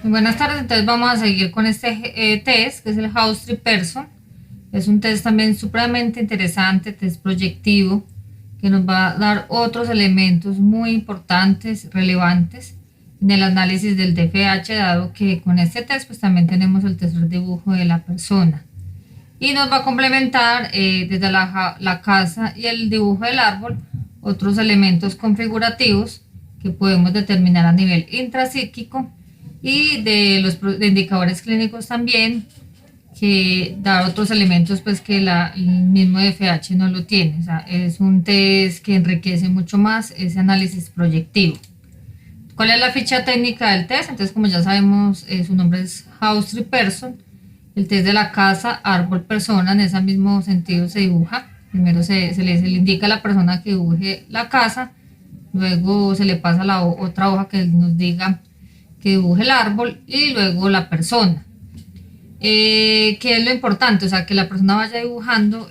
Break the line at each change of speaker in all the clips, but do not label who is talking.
Buenas tardes, entonces vamos a seguir con este test, que es el House Tree Person. Es un test también supremamente interesante, test proyectivo, que nos va a dar otros elementos muy importantes, relevantes en el análisis del DFH, dado que con este test pues también tenemos el tercer dibujo de la persona. Y nos va a complementar desde la casa y el dibujo del árbol otros elementos configurativos que podemos determinar a nivel intrapsíquico y de los de indicadores clínicos también, que dar otros elementos pues que el mismo DFH no lo tiene. O sea, es un test que enriquece mucho más ese análisis proyectivo. ¿Cuál es la ficha técnica del test? Entonces, como ya sabemos, su nombre es House Tree Person. El test de la casa, árbol, persona, en ese mismo sentido se dibuja. Primero se le indica a la persona que dibuje la casa, luego se le pasa la otra hoja que nos diga que dibuje el árbol y luego la persona. ¿Qué es lo importante? O sea, que la persona vaya dibujando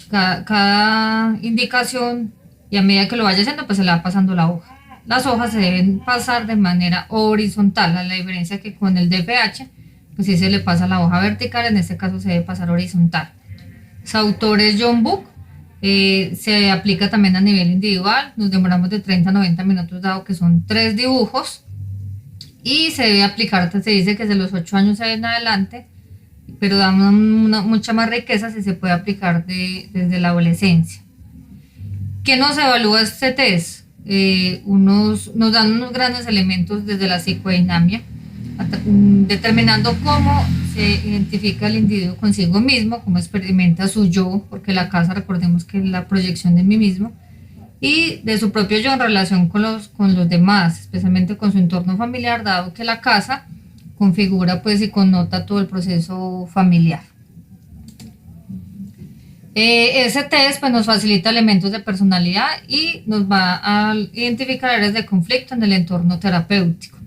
cada indicación y a medida que lo vaya haciendo, pues se le va pasando la hoja. Las hojas se deben pasar de manera horizontal, a la diferencia que con el DFH, pues si se le pasa la hoja vertical, en este caso se debe pasar horizontal. Su autor es John Book. Se aplica también a nivel individual, nos demoramos de 30 a 90 minutos dado que son 3 dibujos y se debe aplicar, se dice que de los 8 años en adelante, pero da mucha más riqueza si se puede aplicar desde la adolescencia. ¿Qué nos evalúa este test? Nos dan unos grandes elementos desde la psicodinamia, determinando cómo se identifica el individuo consigo mismo, cómo experimenta su yo, porque la casa, recordemos que es la proyección de mí mismo, y de su propio yo en relación con los demás, especialmente con su entorno familiar, dado que la casa configura pues y connota todo el proceso familiar. Ese test pues, nos facilita elementos de personalidad y nos va a identificar áreas de conflicto en el entorno terapéutico.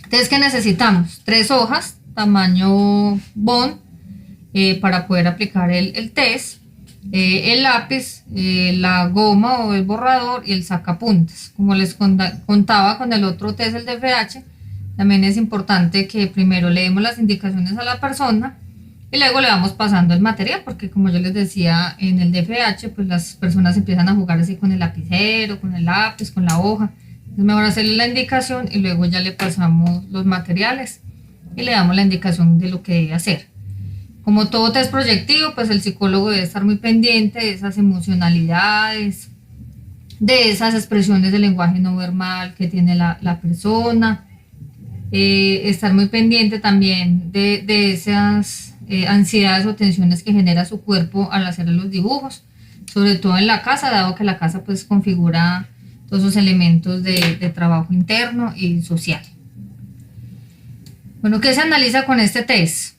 Entonces, ¿qué necesitamos? 3 hojas, tamaño bond, para poder aplicar el test, el lápiz, la goma o el borrador y el sacapuntas. Como les contaba con el otro test, el DFH, también es importante que primero leemos las indicaciones a la persona y luego le vamos pasando el material, porque como yo les decía, en el DFH, pues las personas empiezan a jugar así con el lapicero, con el lápiz, con la hoja. Es mejor hacerle la indicación y luego ya le pasamos los materiales y le damos la indicación de lo que debe hacer. Como todo test proyectivo, pues el psicólogo debe estar muy pendiente de esas emocionalidades, de esas expresiones de lenguaje no verbal que tiene la persona, estar muy pendiente también de esas ansiedades o tensiones que genera su cuerpo al hacer los dibujos, sobre todo en la casa, dado que la casa pues configura todos esos elementos de trabajo interno y social. Bueno, ¿qué se analiza con este test?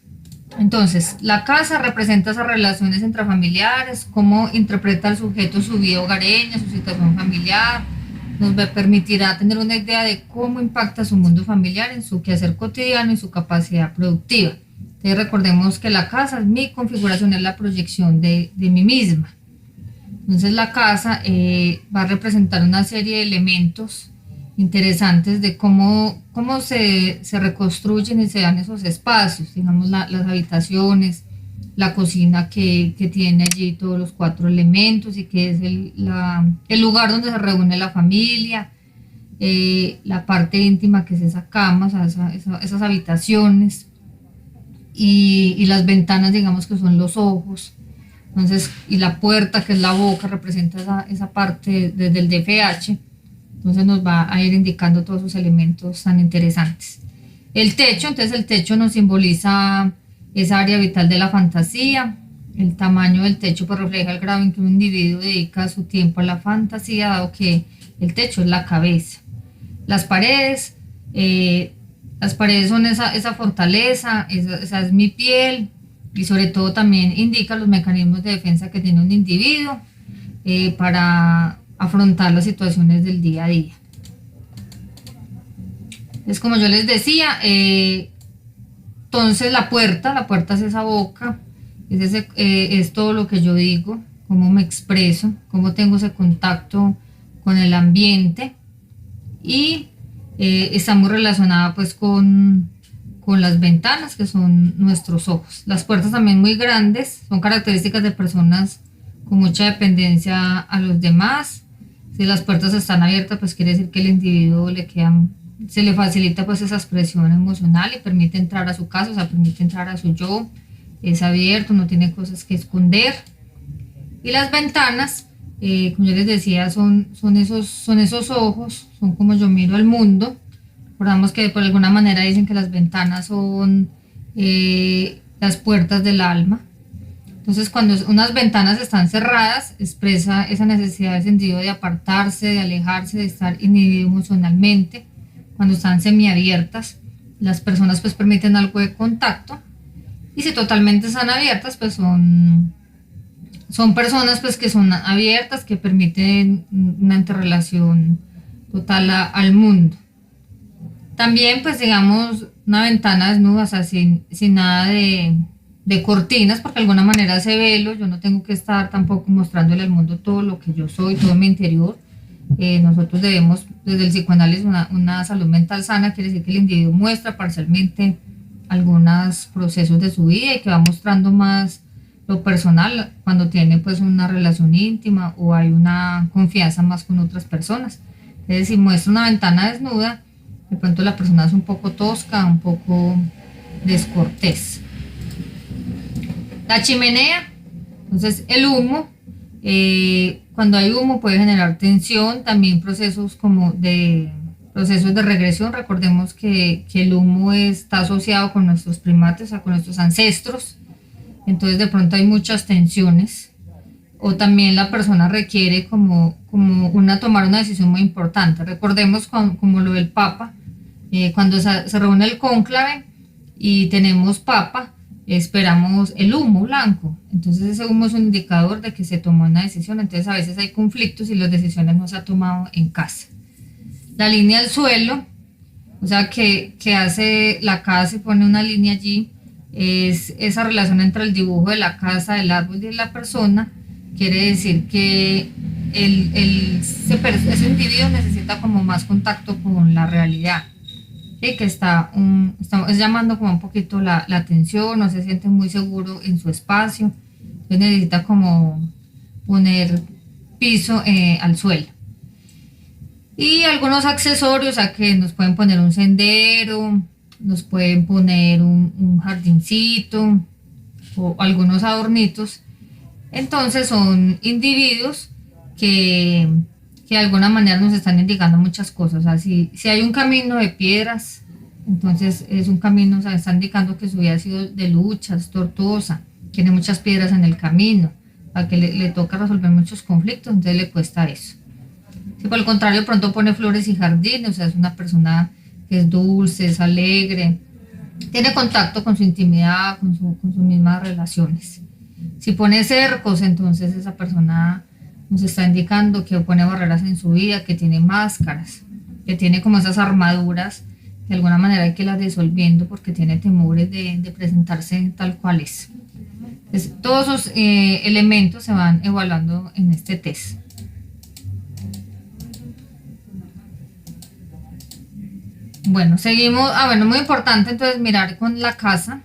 Entonces, la casa representa esas relaciones intrafamiliares, cómo interpreta el sujeto su vida hogareña, su situación familiar, nos permitirá tener una idea de cómo impacta su mundo familiar en su quehacer cotidiano y su capacidad productiva. Entonces, recordemos que la casa es mi configuración, es la proyección de mí misma. Entonces la casa va a representar una serie de elementos interesantes de cómo se reconstruyen y se dan esos espacios, digamos las habitaciones, la cocina que tiene allí todos los 4 elementos y que es el lugar donde se reúne la familia, la parte íntima que es esa cama, o sea, esas habitaciones y las ventanas, digamos que son los ojos. Entonces, y la puerta, que es la boca, representa esa parte desde el DFH. Entonces nos va a ir indicando todos esos elementos tan interesantes. El techo, entonces el techo nos simboliza esa área vital de la fantasía. El tamaño del techo pues refleja el grado en que un individuo dedica su tiempo a la fantasía, dado que el techo es la cabeza. Las paredes son esa fortaleza, esa es mi piel, y sobre todo también indica los mecanismos de defensa que tiene un individuo para afrontar las situaciones del día a día. Es como yo les decía, entonces la puerta es esa boca, es todo lo que yo digo, cómo me expreso, cómo tengo ese contacto con el ambiente y está muy relacionada pues con con las ventanas, que son nuestros ojos. Las puertas también muy grandes, son características de personas con mucha dependencia a los demás. Si las puertas están abiertas, pues quiere decir que el individuo se le facilita pues esa expresión emocional y permite entrar a su casa, o sea, permite entrar a su yo, es abierto, no tiene cosas que esconder. Y las ventanas, como yo les decía, son esos ojos, son como yo miro al mundo. Recordamos que por alguna manera dicen que las ventanas son las puertas del alma. Entonces, cuando unas ventanas están cerradas, expresa esa necesidad de sentido de apartarse, de alejarse, de estar inhibido emocionalmente. Cuando están semiabiertas, las personas pues permiten algo de contacto. Y si totalmente están abiertas, pues son personas pues que son abiertas, que permiten una interrelación total al mundo. También pues digamos una ventana desnuda, o sea, sin nada de cortinas, porque de alguna manera ese velo, yo no tengo que estar tampoco mostrándole al mundo todo lo que yo soy, todo mi interior. Nosotros debemos, desde el psicoanálisis, una salud mental sana, quiere decir que el individuo muestra parcialmente algunos procesos de su vida y que va mostrando más lo personal cuando tiene pues una relación íntima o hay una confianza más con otras personas. Es decir, muestra una ventana desnuda, de pronto la persona es un poco tosca, un poco descortés. La chimenea, entonces el humo, cuando hay humo puede generar tensión, también procesos de regresión. Recordemos que el humo está asociado con nuestros primates, o sea, con nuestros ancestros, entonces de pronto hay muchas tensiones, o también la persona requiere como tomar una decisión muy importante. Recordemos como lo del Papa, cuando se reúne el cónclave y tenemos Papa, esperamos el humo blanco, entonces ese humo es un indicador de que se tomó una decisión. Entonces a veces hay conflictos y las decisiones no se han tomado en casa. La línea del suelo, o sea que hace la casa y pone una línea allí, es esa relación entre el dibujo de la casa, del árbol y de la persona. Quiere decir que ese individuo necesita como más contacto con la realidad, ¿sí? Que es llamando como un poquito la atención, no se siente muy seguro en su espacio, entonces necesita como poner piso al suelo. Y algunos accesorios, o sea que nos pueden poner un sendero, nos pueden poner un jardincito o algunos adornitos. Entonces son individuos que de alguna manera nos están indicando muchas cosas. O sea, si hay un camino de piedras, entonces es un camino, o sea, está indicando que su vida ha sido de luchas, tortuosa, tiene muchas piedras en el camino, a que le toca resolver muchos conflictos, entonces le cuesta eso. Si por el contrario pronto pone flores y jardines, o sea, es una persona que es dulce, es alegre, tiene contacto con su intimidad, con sus mismas relaciones. Si pone cercos, entonces esa persona nos está indicando que pone barreras en su vida, que tiene máscaras, que tiene como esas armaduras, de alguna manera hay que las disolviendo porque tiene temores de presentarse tal cual es. Entonces, todos esos elementos se van evaluando en este test. Bueno, seguimos. Bueno, muy importante entonces mirar con la casa.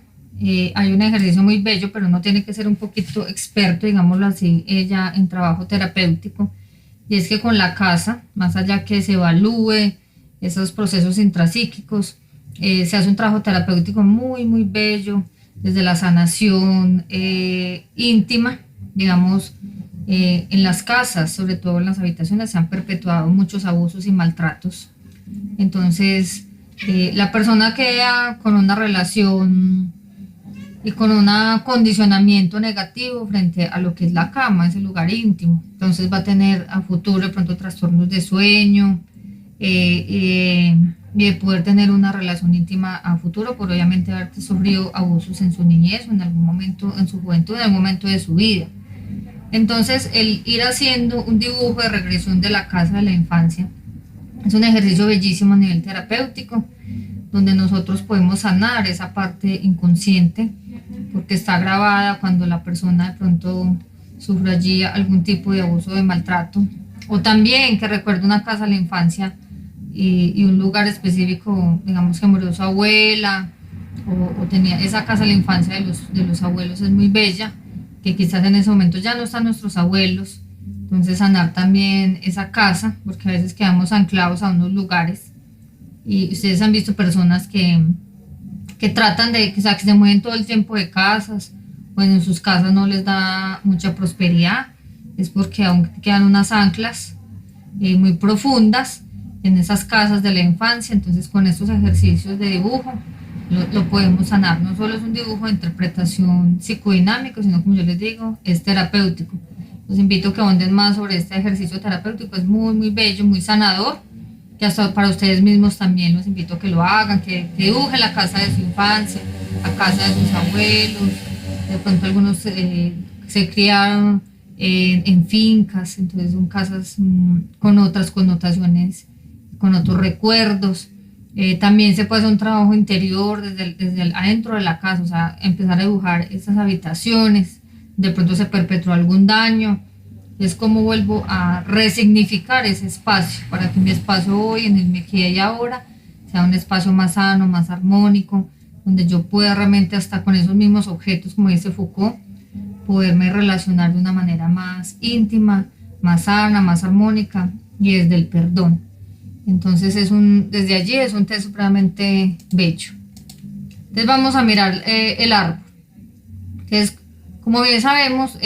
Hay un ejercicio muy bello, pero uno tiene que ser un poquito experto, digámoslo así, ella en trabajo terapéutico. Y es que con la casa, más allá que se evalúe esos procesos intrapsíquicos, se hace un trabajo terapéutico muy, muy bello, desde la sanación íntima, digamos, en las casas, sobre todo en las habitaciones, se han perpetuado muchos abusos y maltratos. Entonces, la persona queda con una relación y con un acondicionamiento negativo frente a lo que es la cama, ese lugar íntimo. Entonces va a tener a futuro de pronto trastornos de sueño y de poder tener una relación íntima a futuro por obviamente haber sufrido abusos en su niñez o en algún momento en su juventud, en algún momento de su vida. Entonces el ir haciendo un dibujo de regresión de la casa de la infancia es un ejercicio bellísimo a nivel terapéutico, donde nosotros podemos sanar esa parte inconsciente, porque está grabada cuando la persona de pronto sufre allí algún tipo de abuso, de maltrato, o también que recuerda una casa de la infancia y un lugar específico, digamos que murió su abuela, o tenía esa casa de la infancia de los abuelos es muy bella, que quizás en ese momento ya no están nuestros abuelos, entonces sanar también esa casa, porque a veces quedamos anclados a unos lugares y ustedes han visto personas que tratan de, o sea, que se mueven todo el tiempo de casas, o en sus casas no les da mucha prosperidad, es porque aún quedan unas anclas muy profundas en esas casas de la infancia. Entonces con estos ejercicios de dibujo lo podemos sanar. No solo es un dibujo de interpretación psicodinámico, sino como yo les digo, es terapéutico. Los invito a que ahonden más sobre este ejercicio terapéutico, es muy muy bello, muy sanador, que hasta para ustedes mismos también los invito a que lo hagan, que dibujen la casa de su infancia, la casa de sus abuelos. De pronto algunos se criaron en fincas, entonces son casas con otras connotaciones, con otros recuerdos. También se puede hacer un trabajo interior desde adentro de la casa, o sea, empezar a dibujar estas habitaciones, de pronto se perpetró algún daño, es como vuelvo a resignificar ese espacio para que mi espacio hoy, en el me aquí y ahora, sea un espacio más sano, más armónico, donde yo pueda realmente hasta con esos mismos objetos, como dice Foucault, poderme relacionar de una manera más íntima, más sana, más armónica y desde el perdón. Entonces desde allí es un test supremamente bello. Entonces vamos a mirar el árbol, que es, como bien sabemos,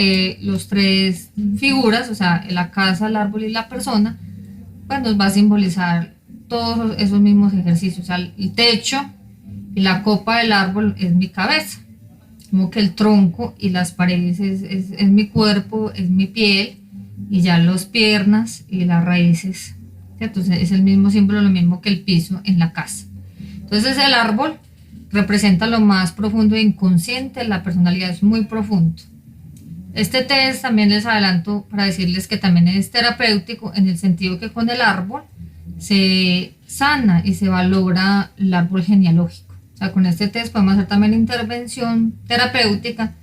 los tres figuras, o sea, la casa, el árbol y la persona, pues nos va a simbolizar todos esos mismos ejercicios. O sea, el techo y la copa del árbol es mi cabeza, como que el tronco y las paredes es mi cuerpo, es mi piel, y ya las piernas y las raíces, ¿cierto? Es el mismo símbolo, lo mismo que el piso en la casa. Entonces el árbol representa lo más profundo e inconsciente, la personalidad es muy profundo. Este test también les adelanto para decirles que también es terapéutico en el sentido que con el árbol se sana y se valora el árbol genealógico. O sea, con este test podemos hacer también intervención terapéutica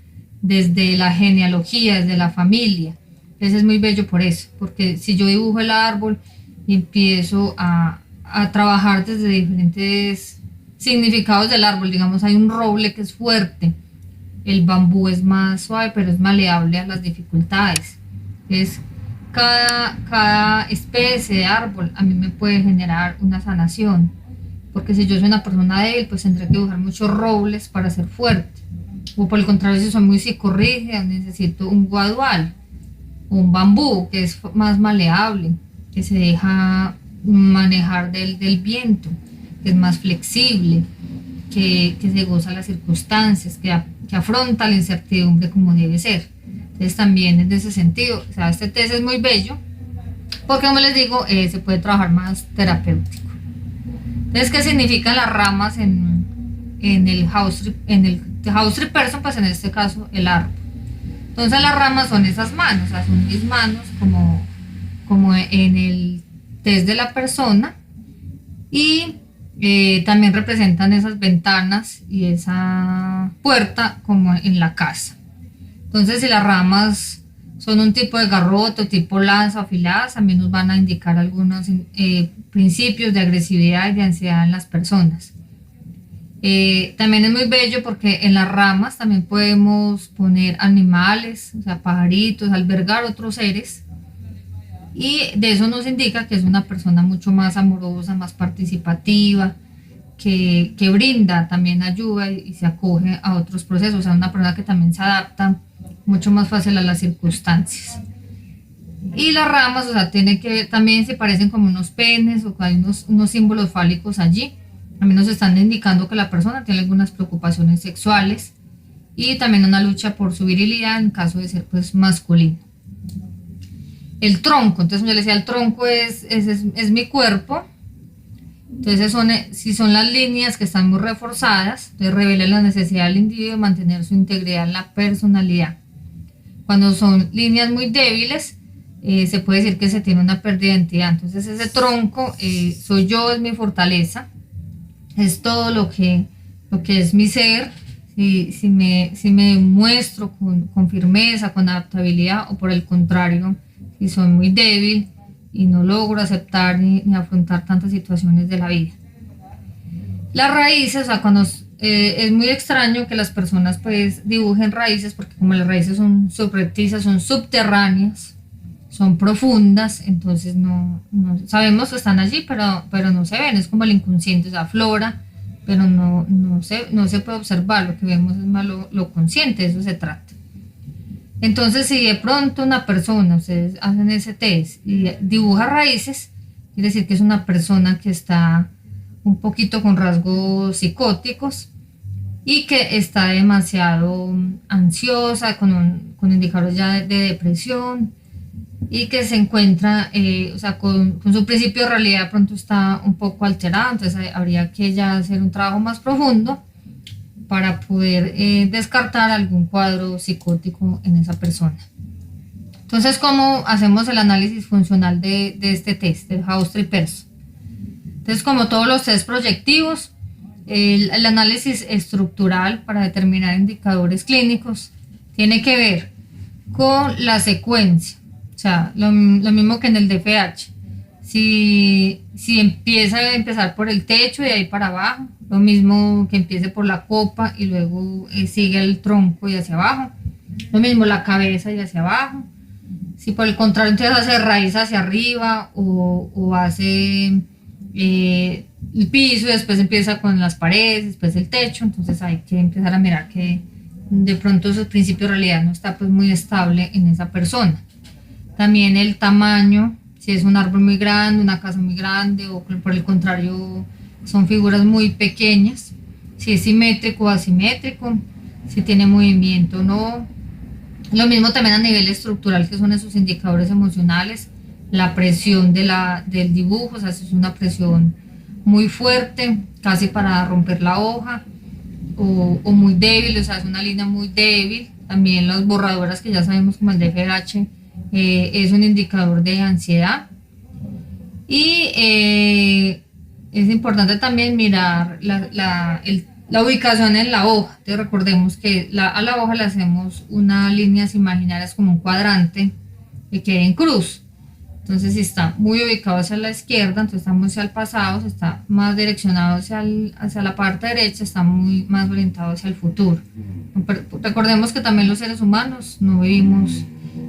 desde la genealogía, desde la familia. Ese es muy bello por eso, porque si yo dibujo el árbol y empiezo a trabajar desde diferentes significados del árbol, digamos, hay un roble que es fuerte, el bambú es más suave, pero es maleable a las dificultades. Es cada especie de árbol a mí me puede generar una sanación, porque si yo soy una persona débil, pues tendré que dibujar muchos robles para ser fuerte, o por el contrario, si soy muy psicorrígida, necesito un guadual o un bambú que es más maleable, que se deja manejar del viento, que es más flexible, que se goza las circunstancias, que afronta la incertidumbre como debe ser. Entonces también en ese sentido, o sea, este test es muy bello, porque como les digo, se puede trabajar más terapéutico. Entonces, ¿qué significan las ramas en el house tree person? Pues en este caso el árbol. Entonces las ramas son esas manos, o sea, son mis manos como en el test de la persona, y también representan esas ventanas y esa puerta como en la casa. Entonces si las ramas son un tipo de garrote o tipo lanza afiladas, también nos van a indicar algunos principios de agresividad y de ansiedad en las personas. También es muy bello porque en las ramas también podemos poner animales, o sea, pajaritos, albergar otros seres, y de eso nos indica que es una persona mucho más amorosa, más participativa, que brinda también ayuda y se acoge a otros procesos, o sea, una persona que también se adapta mucho más fácil a las circunstancias. Y las ramas, o sea, tiene que ver, también se parecen como unos penes o hay unos símbolos fálicos allí. También nos están indicando que la persona tiene algunas preocupaciones sexuales y también una lucha por su virilidad en caso de ser pues masculino. El tronco, entonces yo le decía, el tronco es mi cuerpo. Entonces si son las líneas que están muy reforzadas, entonces revelan la necesidad del individuo de mantener su integridad en la personalidad. Cuando son líneas muy débiles, se puede decir que se tiene una pérdida de identidad. Entonces ese tronco soy yo, es mi fortaleza, es todo lo que es mi ser. Si me muestro con firmeza, con adaptabilidad, o por el contrario, si soy muy débil y no logro aceptar ni afrontar tantas situaciones de la vida. Las raíces, o sea, cuando es muy extraño que las personas pues dibujen raíces, porque como las raíces son subrepticias, son subterráneas, son profundas, entonces sabemos que están allí, pero no se ven, es como el inconsciente, o sea, aflora, pero no se puede observar, lo que vemos es más lo consciente, de eso se trata. Entonces, si de pronto una persona, ustedes hacen ese test y dibuja raíces, quiere decir que es una persona que está un poquito con rasgos psicóticos y que está demasiado ansiosa, con indicadores ya de depresión y que se encuentra, o sea, con su principio de realidad de pronto está un poco alterado, entonces habría que ya hacer un trabajo más profundo para poder descartar algún cuadro psicótico en esa persona. Entonces, ¿cómo hacemos el análisis funcional de este test, del House-Triperso? Entonces, como todos los test proyectivos, el análisis estructural para determinar indicadores clínicos tiene que ver con la secuencia, o sea, lo mismo que en el DFH. Si empieza a empezar por el techo y de ahí para abajo, lo mismo que empiece por la copa y luego sigue el tronco y hacia abajo, lo mismo la cabeza y hacia abajo. Si por el contrario entonces hace raíz hacia arriba o hace el piso y después empieza con las paredes, después el techo, entonces hay que empezar a mirar que de pronto su principio de realidad no está pues muy estable en esa persona. También el tamaño, si es un árbol muy grande, una casa muy grande o por el contrario son figuras muy pequeñas, si es simétrico o asimétrico, si tiene movimiento o no. Lo mismo también a nivel estructural, que son esos indicadores emocionales, la presión del dibujo, o sea, si es una presión muy fuerte, casi para romper la hoja, o muy débil, o sea, es una línea muy débil. También las borradoras que ya sabemos como el DFH es un indicador de ansiedad. Y es importante también mirar la ubicación en la hoja. Entonces recordemos que a la hoja le hacemos unas líneas imaginarias como un cuadrante que quede en cruz. Entonces, si está muy ubicado hacia la izquierda, entonces está muy hacia el pasado, si está más direccionado hacia la parte derecha, está más orientado hacia el futuro. Recordemos que también los seres humanos no vivimos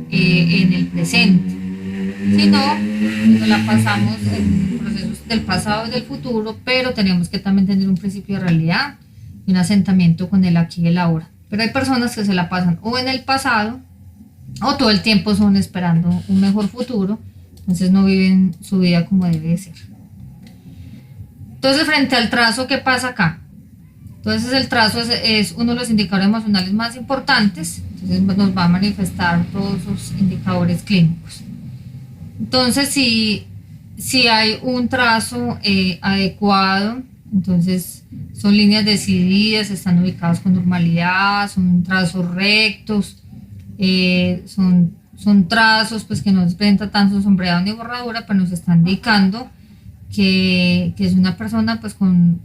en el presente, sino nos la pasamos en procesos del pasado y del futuro, pero tenemos que también tener un principio de realidad y un asentamiento con el aquí y el ahora. Pero hay personas que se la pasan o en el pasado o todo el tiempo son esperando un mejor futuro, entonces no viven su vida como debe ser. Entonces, frente al trazo, ¿qué pasa acá? Entonces el trazo es uno de los indicadores emocionales más importantes, entonces nos va a manifestar todos esos indicadores clínicos. Entonces, si hay un trazo adecuado, entonces son líneas decididas, están ubicados con normalidad, son trazos rectos, son trazos pues, que no presenta tanto sombreado ni borradura, pero nos están indicando que es una persona pues, con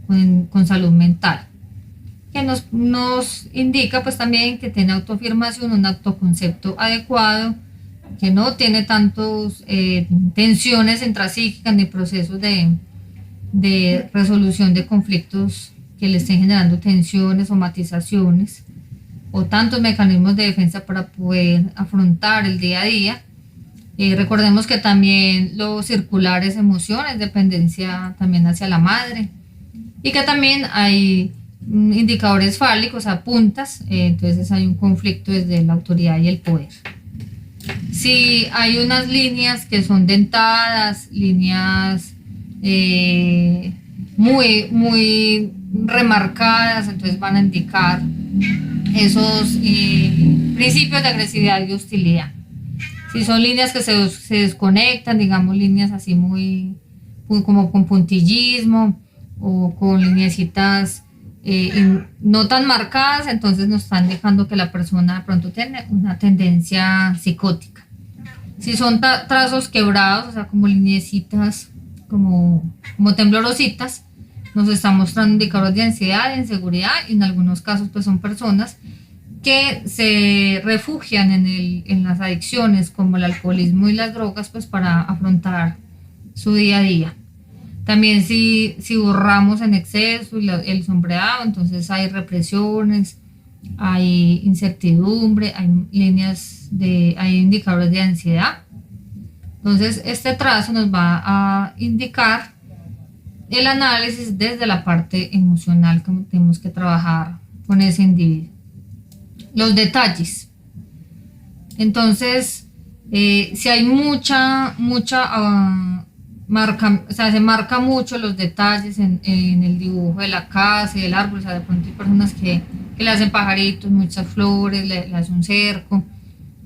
salud mental, que nos indica pues, también que tiene autoafirmación, un autoconcepto adecuado, que no tiene tantos tensiones intrapsíquicas ni procesos de resolución de conflictos que le estén generando tensiones, somatizaciones o tantos mecanismos de defensa para poder afrontar el día a día. Recordemos que también los circulares emociones, dependencia también hacia la madre, y que también hay indicadores fálicos a puntas, entonces hay un conflicto desde la autoridad y el poder. Si hay unas líneas que son dentadas, líneas muy remarcadas, entonces van a indicar esos principios de agresividad y hostilidad. Si son líneas que se desconectan, digamos líneas así muy como con puntillismo o con lineecitas no tan marcadas, entonces nos están dejando que la persona de pronto tiene una tendencia psicótica. Si son trazos quebrados, o sea, como lineecitas, como temblorositas, nos están mostrando indicadores de ansiedad, de inseguridad, y en algunos casos pues son personas que se refugian en las adicciones como el alcoholismo y las drogas pues para afrontar su día a día. También si borramos en exceso el sombreado, entonces hay represiones, hay incertidumbre, hay indicadores de ansiedad. Entonces este trazo nos va a indicar el análisis desde la parte emocional, como tenemos que trabajar con ese individuo. Los detalles. Entonces, si hay mucha marca, o sea, se marca mucho los detalles en el dibujo de la casa y del árbol. O sea, de pronto hay personas que le hacen pajaritos, muchas flores, le hacen un cerco.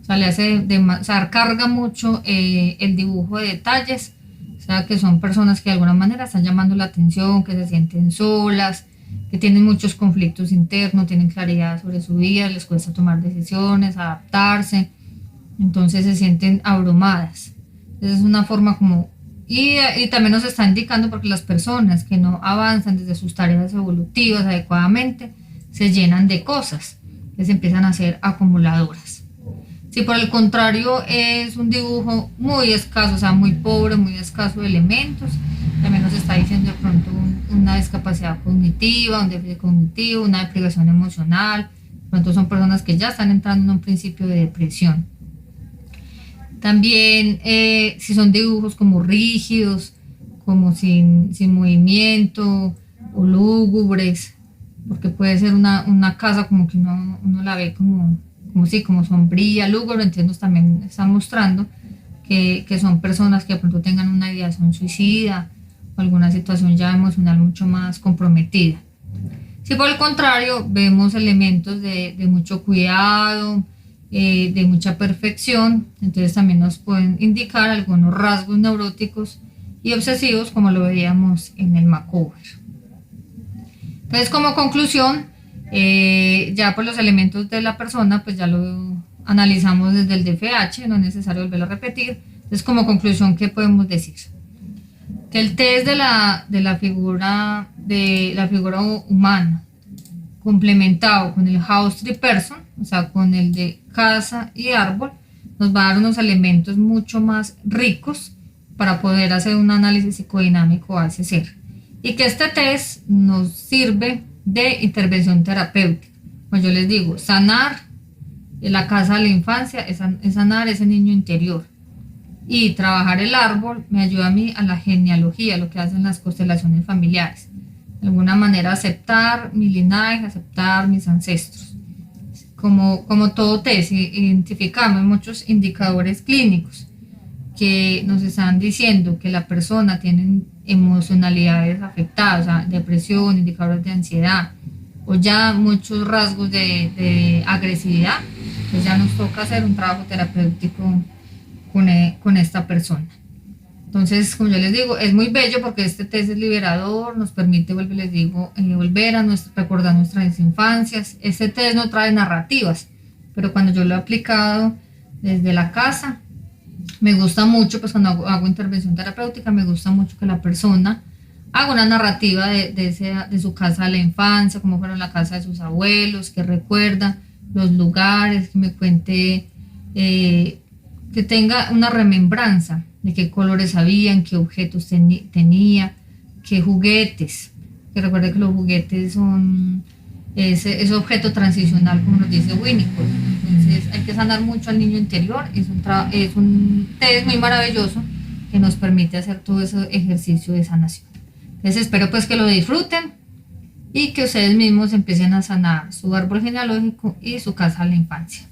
O sea, o sea, carga mucho el dibujo de detalles. O sea, que son personas que de alguna manera están llamando la atención, que se sienten solas, que tienen muchos conflictos internos, tienen claridad sobre su vida, les cuesta tomar decisiones, adaptarse. Entonces se sienten abrumadas. Esa es una forma como... Y también nos está indicando porque las personas que no avanzan desde sus tareas evolutivas adecuadamente se llenan de cosas que se empiezan a hacer acumuladoras. Si por el contrario es un dibujo muy escaso, o sea, muy pobre, muy escaso de elementos, también nos está diciendo de pronto una discapacidad cognitiva, un déficit cognitivo, una deprivación emocional. De pronto son personas que ya están entrando en un principio de depresión. También si son dibujos como rígidos, como sin movimiento o lúgubres, porque puede ser una casa como que uno la ve como sombría, lúgubre. Entonces nos también están mostrando que son personas que de pronto tengan una ideación suicida o alguna situación ya emocional mucho más comprometida. Si por el contrario vemos elementos de mucho cuidado, de mucha perfección, entonces también nos pueden indicar algunos rasgos neuróticos y obsesivos, como lo veíamos en el makeover. Entonces, como conclusión, ya por los elementos de la persona, pues ya lo analizamos desde el DFH, no es necesario volverlo a repetir. Entonces, como conclusión, ¿qué podemos decir? Que el test de la figura humana, complementado con el House Tree Person, o sea, con el de casa y árbol, nos va a dar unos elementos mucho más ricos para poder hacer un análisis psicodinámico a ese ser. Y que este test nos sirve de intervención terapéutica. Como yo les digo, sanar la casa de la infancia es sanar ese niño interior. Y trabajar el árbol me ayuda a mí a la genealogía, lo que hacen las constelaciones familiares. De alguna manera aceptar mi linaje, aceptar mis ancestros. Como todo test, identificamos muchos indicadores clínicos que nos están diciendo que la persona tiene emocionalidades afectadas, o sea, depresión, indicadores de ansiedad, o ya muchos rasgos de agresividad. Pues ya nos toca hacer un trabajo terapéutico con esta persona. Entonces, como yo les digo, es muy bello porque este test es liberador, nos permite, volver a recordar nuestras infancias. Este test no trae narrativas, pero cuando yo lo he aplicado desde la casa, me gusta mucho, pues cuando hago intervención terapéutica, me gusta mucho que la persona haga una narrativa de su casa de la infancia, cómo fueron la casa de sus abuelos, que recuerda los lugares, que me cuente, que tenga una remembranza de qué colores habían, qué objetos tenía, qué juguetes, que recuerde que los juguetes son ese objeto transicional, como nos dice Winnicott. Entonces hay que sanar mucho al niño interior. Es un test muy maravilloso que nos permite hacer todo ese ejercicio de sanación. Entonces espero pues que lo disfruten y que ustedes mismos empiecen a sanar su árbol genealógico y su casa de la infancia.